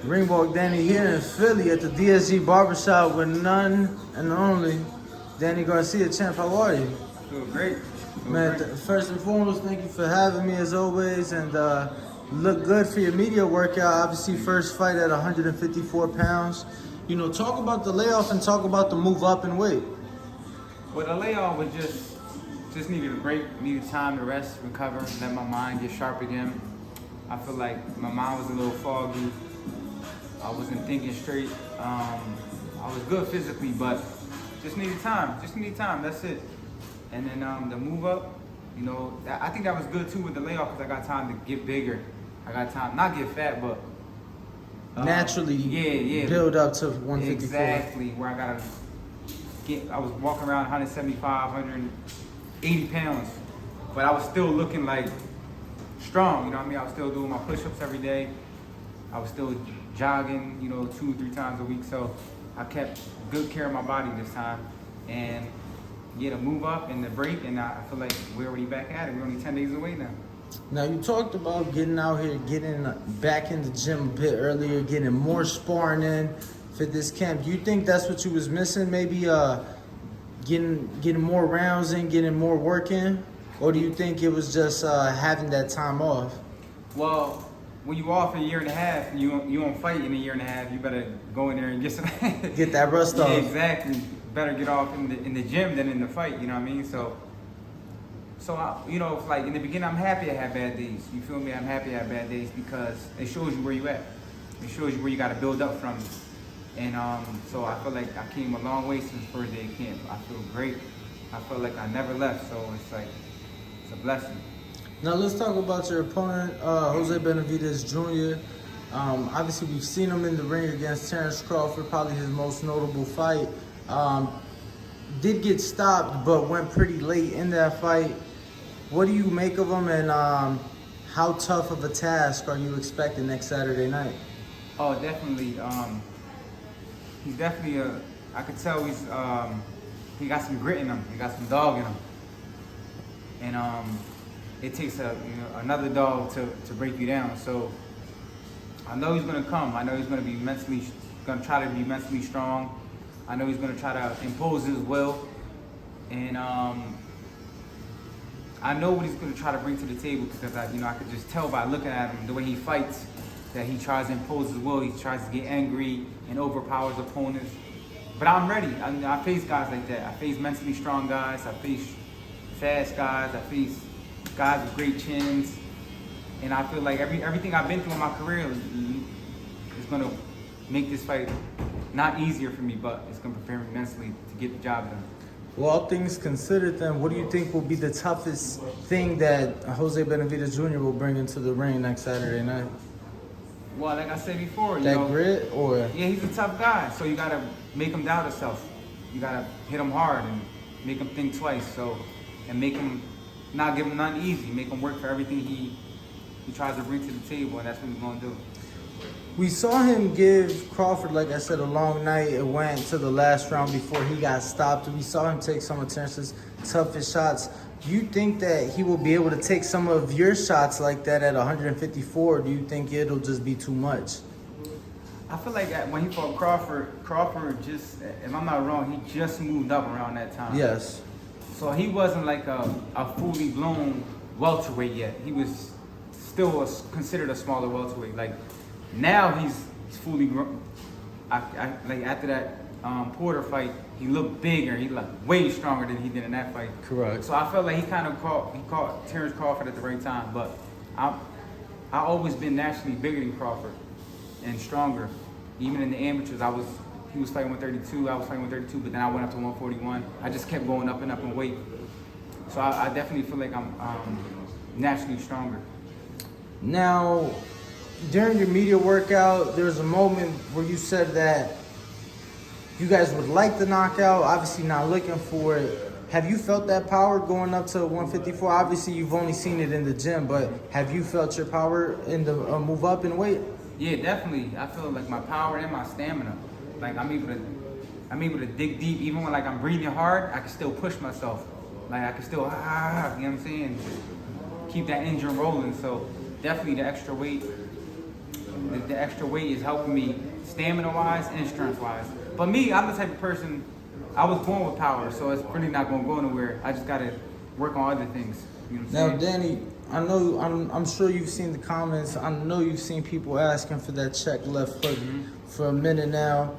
Ringwalk Danny here in Philly at the DSG Barbershop with none and only Danny Garcia. Champ, how are you? Feel great. Man, first and foremost, thank you for having me as always, and look good for your media workout. Obviously, first fight at 154 pounds. You know, talk about the layoff and talk about the move up in weight. Well, the layoff was just needed a break, needed time to rest, recover, let my mind get sharp again. I feel like my mind was a little foggy. I wasn't thinking straight. I was good physically, but just needed time. Just needed time. That's it. And then the move up, you know, I think that was good too with the layoff because I got time to get bigger. I got time, not get fat, but Naturally, build up to 154. Exactly, where I gotta get. I was walking around 175, 180 pounds, but I was still looking like strong. You know what I mean? I was still doing my push-ups every day. I was still jogging, you know, 2 or 3 times a week. So I kept good care of my body this time, and get a move up and the break, and I feel like we're already back at it. We're only 10 days away now. Now, you talked about getting out here, getting back in the gym a bit earlier, getting more sparring in for this camp. Do you think that's what you was missing? Maybe getting more rounds in, getting more work in? Or do you think it was just having that time off? Well, when you off a year and a half, you won't fight in a year and a half. You better go in there and get some get that rust off. Yeah, exactly. Better get off in the gym than in the fight. You know what I mean? So you know, like in the beginning, I'm happy I have bad days. You feel me? I'm happy I have bad days because it shows you where you at. It shows you where you got to build up from. And so I feel like I came a long way since the first day of camp. I feel great. I feel like I never left. So it's like it's a blessing. Now let's talk about your opponent, Jose Benavidez Jr. Obviously, we've seen him in the ring against Terrence Crawford, probably his most notable fight. Did get stopped, but went pretty late in that fight. What do you make of him, and how tough of a task are you expecting next Saturday night? Oh, definitely. He's definitely I could tell he got some grit in him. He got some dog in him. And it takes another dog to break you down. So I know he's gonna come. I know he's gonna try to be mentally strong. I know he's gonna try to impose his will. And I know what he's going to try to bring to the table because I could just tell by looking at him, the way he fights, that he tries to impose his will. He tries to get angry and overpowers opponents. But I'm ready. I face guys like that. I face mentally strong guys. I face fast guys. I face guys with great chins. And I feel like everything I've been through in my career is going to make this fight not easier for me, but it's going to prepare me mentally to get the job done. Well, all things considered, then, what do you think will be the toughest thing that Jose Benavidez Jr. will bring into the ring next Saturday night? Well, like I said before, grit, or? Yeah, he's a tough guy, so you gotta make him doubt himself. You gotta hit him hard and make him think twice. And make him not give him nothing easy. Make him work for everything he tries to bring to the table, and that's what he's gonna do. We saw him give Crawford, like I said, a long night. It went to the last round before he got stopped. We saw him take some of Terrence's toughest shots. Do you think that he will be able to take some of your shots like that at 154, or do you think it'll just be too much? I feel like when he fought Crawford just, if I'm not wrong, he just moved up around that time. Yes. So he wasn't like a fully blown welterweight yet. He was still considered a smaller welterweight. Like, now he's fully grown. Like after that Porter fight, he looked bigger. He looked way stronger than he did in that fight. Correct. So I felt like he caught Terrence Crawford at the right time. But I always been naturally bigger than Crawford and stronger. Even in the amateurs, he was fighting 132. I was fighting 132, but then I went up to 141. I just kept going up and up in weight. So I definitely feel like I'm naturally stronger. Now, during your media workout, there was a moment where you said that you guys would like the knockout, obviously not looking for it. Have you felt that power going up to 154? Obviously, you've only seen it in the gym, but have you felt your power in the move up in weight? Yeah, definitely. I feel like my power and my stamina. Like I'm able to dig deep. Even when like I'm breathing hard, I can still push myself. Like I can still, you know what I'm saying? Keep that engine rolling. So definitely the extra weight the extra weight is helping me stamina-wise and strength-wise. But me, I'm the type of person, I was born with power, so it's really not going to go nowhere. I just got to work on other things. You know what I'm saying? Danny, I know, I'm sure you've seen the comments. I know you've seen people asking for that check left hook for a minute now.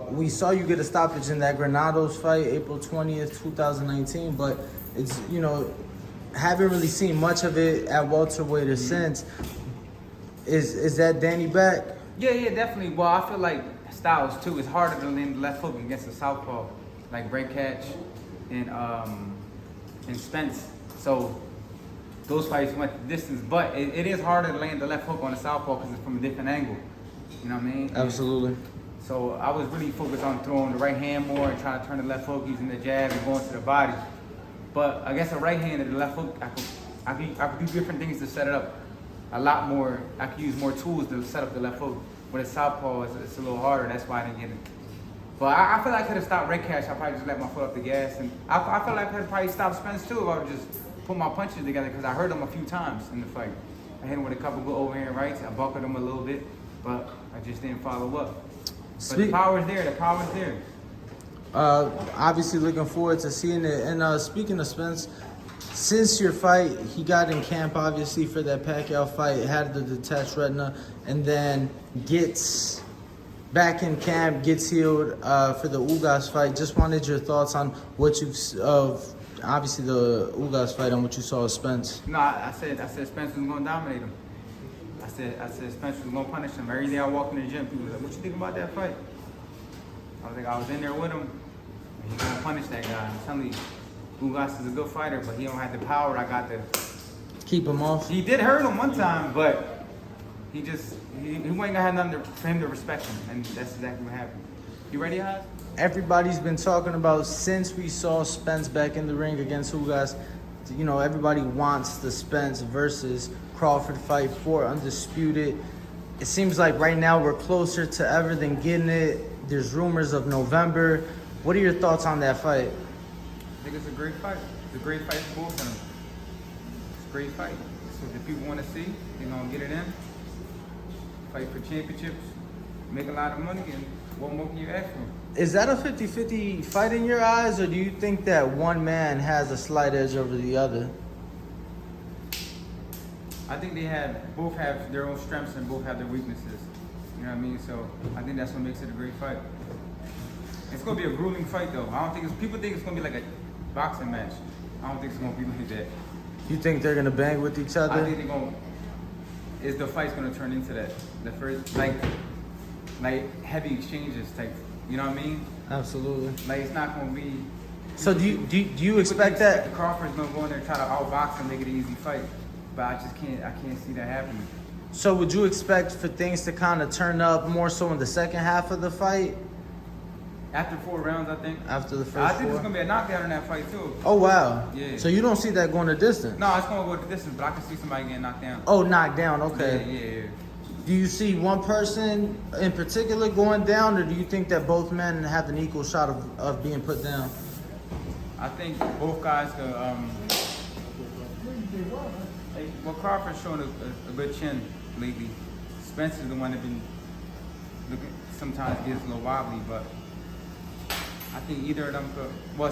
We saw you get a stoppage in that Granados fight, April 20th, 2019, but it's, you know, haven't really seen much of it at welterweight since. Is that Danny back? Yeah, definitely. Well, I feel like styles too. It's harder to land the left hook against a southpaw, like Red Catch and Spence. So those fights went the distance, but it is harder to land the left hook on a southpaw because it's from a different angle. You know what I mean? Absolutely. So I was really focused on throwing the right hand more and trying to turn the left hook using the jab and going to the body. But against a right hand and the left hook, I could do different things to set it up a lot more. I could use more tools to set up the left hook. With a southpaw, it's a little harder. That's why I didn't get it. But I feel like I could have stopped Red Catch. I probably just let my foot up the gas. And I feel like I could have probably stopped Spence too if I would just put my punches together because I hurt him a few times in the fight. I hit him with a couple good overhand rights. I buckled him a little bit, but I just didn't follow up. But the power's there. The power's there. Obviously looking forward to seeing it. And speaking of Spence, since your fight, he got in camp obviously for that Pacquiao fight, had the detached retina, and then gets back in camp, gets healed for the Ugas fight. Just wanted your thoughts on what you've obviously the Ugas fight and what you saw of Spence. No, I said Spence was gonna dominate him. I said Spence was gonna punish him. Every day I walked in the gym, people were like, "What you think about that fight?" I was in there with him. And he's gonna punish that guy. I'm telling you, Ugas is a good fighter, but he don't have the power I got to keep him off. He did hurt him one time, but he ain't gonna have nothing for him to respect him, and that's exactly what happened. You ready, Haas? Everybody's been talking about since we saw Spence back in the ring against Ugas. You know, everybody wants the Spence versus Crawford fight for undisputed. It seems like right now we're closer to ever than getting it. There's rumors of November. What are your thoughts on that fight? I think it's a great fight. It's a great fight for both of them. It's a great fight. So if people want to see, they're going to get it in. Fight for championships, make a lot of money, and what more can you ask for? Is that a 50-50 fight in your eyes, or do you think that one man has a slight edge over the other? I think both have their own strengths and both have their weaknesses. You know what I mean? So I think that's what makes it a great fight. It's going to be a grueling fight, though. People think it's going to be like a boxing match. I don't think it's going to be like that. You think they're going to bang with each other? I think they're going to... The fight's going to turn into that. The first, like heavy exchanges type. You know what I mean? Absolutely. Like, it's not going to be... So do you expect that? Crawford's going to go in there and try to outbox and make it an easy fight. But I can't see that happening. So would you expect for things to kind of turn up more so in the second half of the fight? After 4 rounds, I think. After the first I think 4? there's going to be a knockdown in that fight, too. Oh, wow. Yeah. So you don't see that going the distance? No, it's going to go the distance, but I can see somebody getting knocked down. Oh, knocked down. Okay. Yeah. Do you see one person in particular going down, or do you think that both men have an equal shot of being put down? I think both guys could... Well, Crawford's showing a good chin lately. Spence is the one that been looking, sometimes gets a little wobbly, but I think either of them could. Well,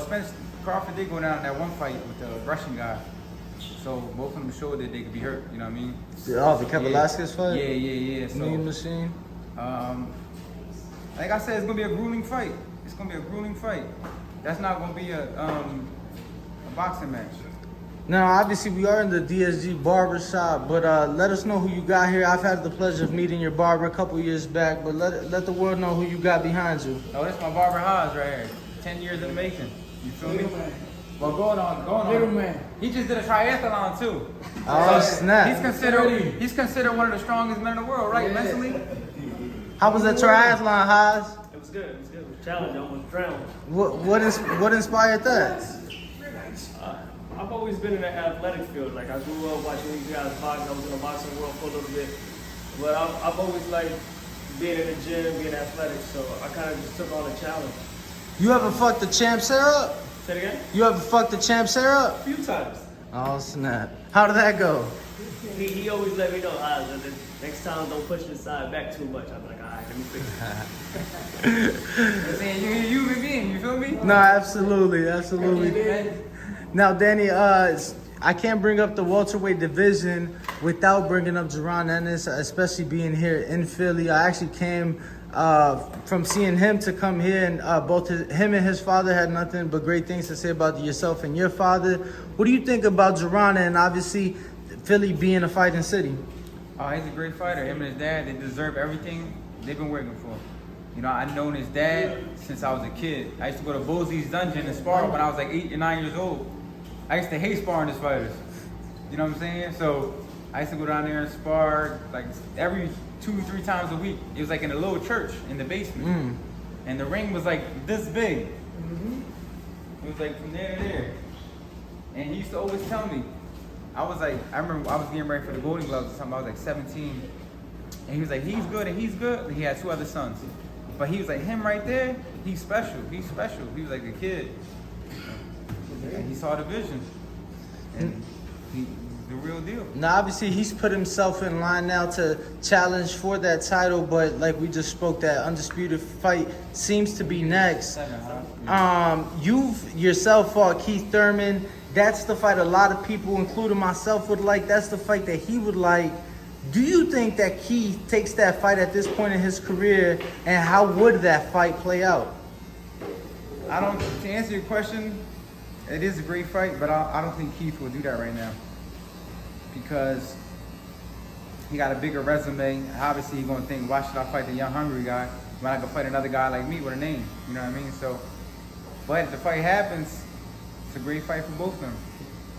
Crawford did go down in that one fight with the Russian guy, so both of them showed that they could be hurt. You know what I mean? Oh, the Velasquez fight? Yeah. So, Mean Machine? like I said, it's gonna be a grueling fight. It's gonna be a grueling fight. That's not gonna be a boxing match. Now, obviously, we are in the DSG barber shop, but let us know who you got here. I've had the pleasure of meeting your barber a couple years back, but let the world know who you got behind you. Oh, this is my barber Haas right here. 10 years in the making. You feel me? Well, going on. Little man. He just did a triathlon too. Oh, snap. He's considered one of the strongest men in the world, right? Yeah. Mentally. How was that triathlon, Haas? It was good. It was a challenge. I almost drowned. What inspired that? I've always been in the athletic field. Like, I grew up watching these guys box. I was in the boxing world for a little bit. But I've always liked being in the gym, being athletic. So I kind of just took on the challenge. You ever fucked the champ's hair up? Say it again? You ever fucked the champ's hair up? A few times. Oh, snap. How did that go? He always let me know, Next time, don't push the side back too much. I'll be like, all right, let me fix it. I'm saying you're a human being, you feel me? No, absolutely. Now, Danny, I can't bring up the welterweight division without bringing up Jaron Ennis, especially being here in Philly. I actually came from seeing him to come here, and both him and his father had nothing but great things to say about yourself and your father. What do you think about Jaron and obviously Philly being a fighting city? Oh, he's a great fighter. Him and his dad, they deserve everything they've been working for. You know, I've known his dad since I was a kid. I used to go to Bozy'S dungeon and spar when I was like 8 or 9 years old. I used to hate sparring his fighters. You know what I'm saying? So I used to go down there and spar like every 2-3 times a week. It was like in a little church in the basement. And the ring was like this big. It was like from there to there. And he used to always tell me, I remember I was getting ready for the Golden Gloves or something. I was like 17. And he was like, he's good and he's good. And he had 2 other sons. But he was like, him right there, he's special. He's special. He was like a kid. And he saw the vision. And he's the real deal. Now, obviously, he's put himself in line now to challenge for that title. But like we just spoke, that undisputed fight seems to be next. You've yourself fought Keith Thurman. That's the fight a lot of people, including myself, would like. That's the fight that he would like. Do you think that Keith takes that fight at this point in his career, and how would that fight play out? To answer your question, it is a great fight, but I don't think Keith will do that right now. Because he got a bigger resume. Obviously, he's going to think, why should I fight the young, hungry guy when I can fight another guy like me with a name? You know what I mean? So, but if the fight happens, it's a great fight for both of them.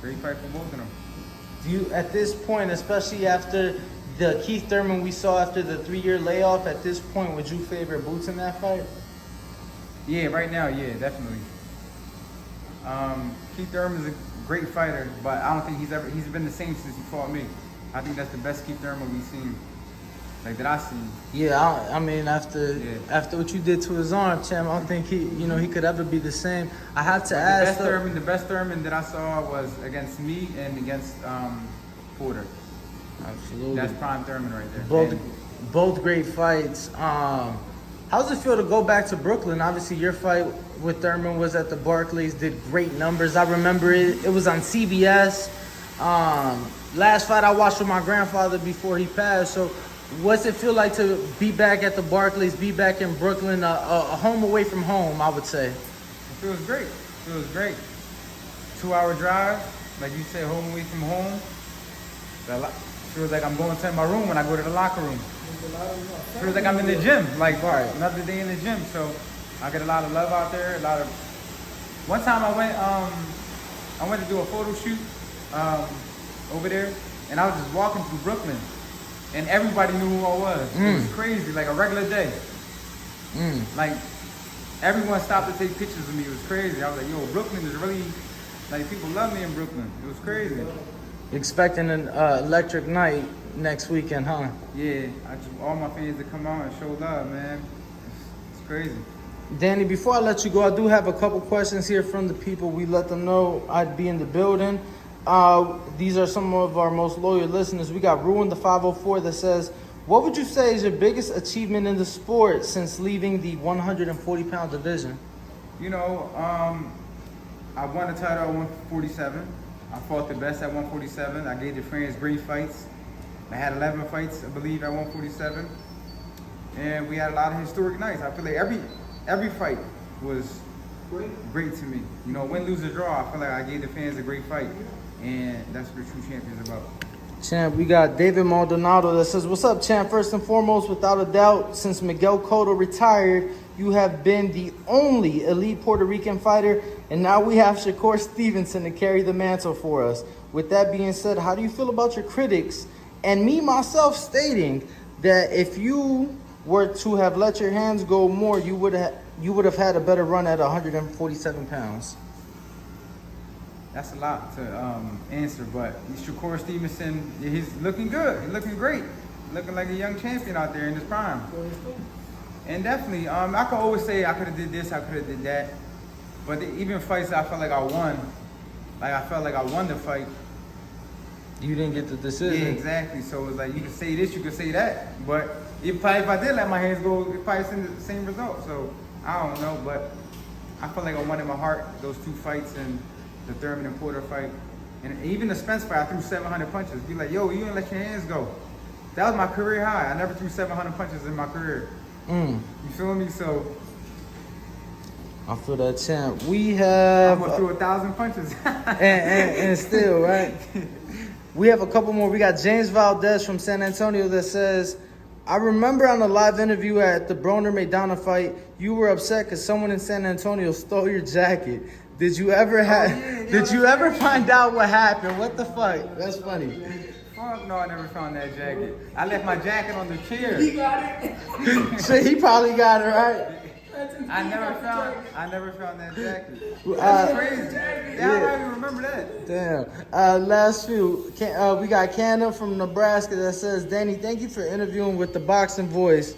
Great fight for both of them. Do you, at this point, especially after the Keith Thurman we saw after the 3-year layoff, at this point, would you favor Boots in that fight? Yeah, right now, yeah, definitely. Keith Thurman is a great fighter, but I don't think he's been the same since he fought me. I think that's the best Keith Thurman we've seen, like that I've seen. Yeah, I mean, after what you did to his arm, champ, I don't think he could ever be the same. I have to ask. The best Thurman that I saw was against me and against Porter. Absolutely. That's prime Thurman right there. Both great fights. How does it feel to go back to Brooklyn? Obviously, your fight with Thurman was at the Barclays, did great numbers. I remember it was on CBS. Last fight I watched with my grandfather before he passed. So what's it feel like to be back at the Barclays, be back in Brooklyn, a home away from home, I would say? It feels great. It feels great. 2-hour drive, like you said, home away from home. It feels like I'm going to my room when I go to the locker room. It feels like I'm in the gym, like another day in the gym. So I get a lot of love out there. One time I went to do a photo shoot over there, and I was just walking through Brooklyn, and everybody knew who I was. It was crazy, like a regular day. Like everyone stopped to take pictures of me. It was crazy. I was like, yo, Brooklyn is really, like, people love me in Brooklyn. It was crazy. Expecting an electric night next weekend, huh? Yeah, I just all my fans to come out and show love, man. It's crazy. Danny, before I let you go, I do have a couple questions here from the people. We let them know I'd be in the building. These are some of our most loyal listeners. We got Ruin the 504 that says, what would you say is your biggest achievement in the sport since leaving the 140-pound division? You know, I won the title at 147. I fought the best at 147. I gave the friends great fights. I had 11 fights, I believe, at 147. And we had a lot of historic nights. I feel like every fight was great to me. You know, win, lose, or draw, I feel like I gave the fans a great fight. And that's what a true champion is about. Champ, we got David Maldonado that says, what's up, champ? First and foremost, without a doubt, since Miguel Cotto retired, you have been the only elite Puerto Rican fighter, and now we have Shakur Stevenson to carry the mantle for us. With that being said, how do you feel about your critics and me, myself, stating that if you were to have let your hands go more, you would have had a better run at 147 pounds? That's a lot to answer, but Shakur Stevenson, he's looking good. He's looking great. Looking like a young champion out there in his prime. And definitely, I could always say I could have did this, I could have did that. But even fights that I felt like I won, like I felt like I won the fight, You didn't get the decision. Yeah, exactly. So it's like you can say this, you can say that, but if I did let my hands go, it probably send the same result. So I don't know, but I feel like I won in my heart those 2 fights and the Thurman and Porter fight, and even the Spence fight. I threw 700 punches. Be like, yo, you didn't let your hands go. That was my career high. I never threw 700 punches in my career. You feel me? So I feel that, champ. We have I'm gonna throw 1,000 punches. and still, right? We have a couple more. We got James Valdez from San Antonio that says, I remember on a live interview at the Broner Maidana fight, you were upset because someone in San Antonio stole your jacket. Did you ever Did you ever find out what happened? What the fuck? That's funny. Fuck no, I never found that jacket. I left my jacket on the chair. He got it. So he probably got it, right? I never found that jacket. That's crazy. Yeah, I don't even remember that. Damn. Last few. We got Canada from Nebraska that says, Danny, thank you for interviewing with the Boxing Voice.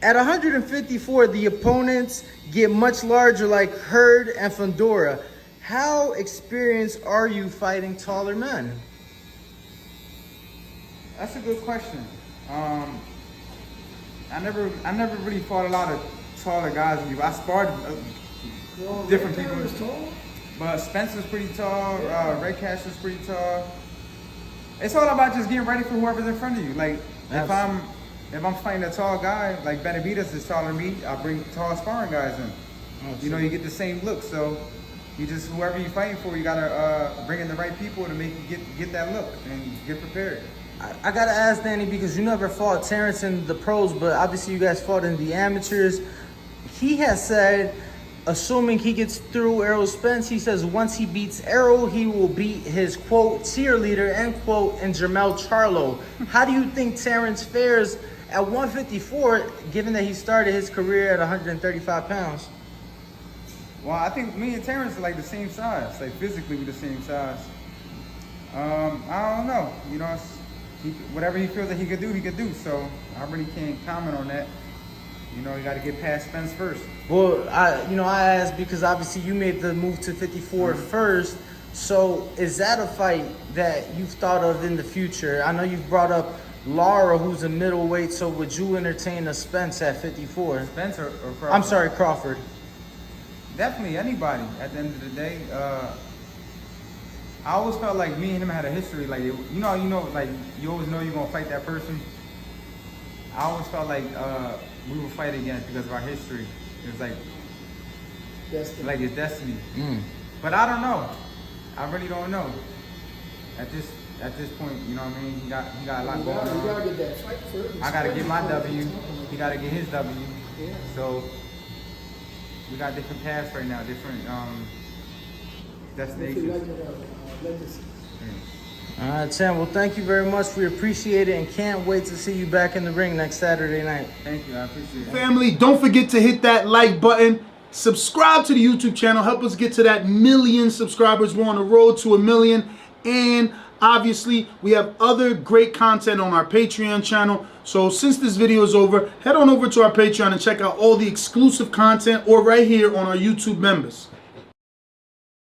At 154, the opponents get much larger like Hurd and Fondora. How experienced are you fighting taller men? That's a good question. I never really fought a lot of taller guys than you. I sparred different people. But Spence was pretty tall. Red Cash was pretty tall. It's all about just getting ready for whoever's in front of you. Like if I'm fighting a tall guy, like Benavidez is taller than me, I bring tall sparring guys in. You know, you get the same look. So you just whoever you're fighting for, you gotta bring in the right people to make you get that look and get prepared. I gotta ask Danny, because you never fought Terrence in the pros, but obviously you guys fought in the amateurs. He has said, assuming he gets through Errol Spence, he says once he beats Errol, he will beat his, quote, cheerleader, end quote, and Jermell Charlo. How do you think Terrence fares at 154, given that he started his career at 135 pounds? Well, I think me and Terrence are like the same size. Like physically, we're the same size. I don't know. You know, whatever he feels that he could do. So I really can't comment on that. You know, you got to get past Spence first. Well, I asked because obviously you made the move to 54 first. So is that a fight that you've thought of in the future? I know you've brought up Lara, who's a middleweight. So would you entertain a Spence at 54? Spence or Crawford? I'm sorry, Crawford. Definitely anybody. At the end of the day, I always felt like me and him had a history. Like you know, like you always know you're gonna fight that person. I always felt like we would fight again because of our history. It was like Destiny. Like it's destiny. But I don't know. I really don't know. At this point, you know what I mean? He got a lot going on. You gotta get that fight first. I gotta get my W. He gotta get his W. Yeah. So we got different paths right now, different destinations. All right, Sam. Well, thank you very much. We appreciate it and can't wait to see you back in the ring next Saturday night. Thank you. I appreciate it. Family, don't forget to hit that like button. Subscribe to the YouTube channel. Help us get to that 1 million subscribers. We're on the road to 1 million. And obviously, we have other great content on our Patreon channel. So since this video is over, head on over to our Patreon and check out all the exclusive content or right here on our YouTube members.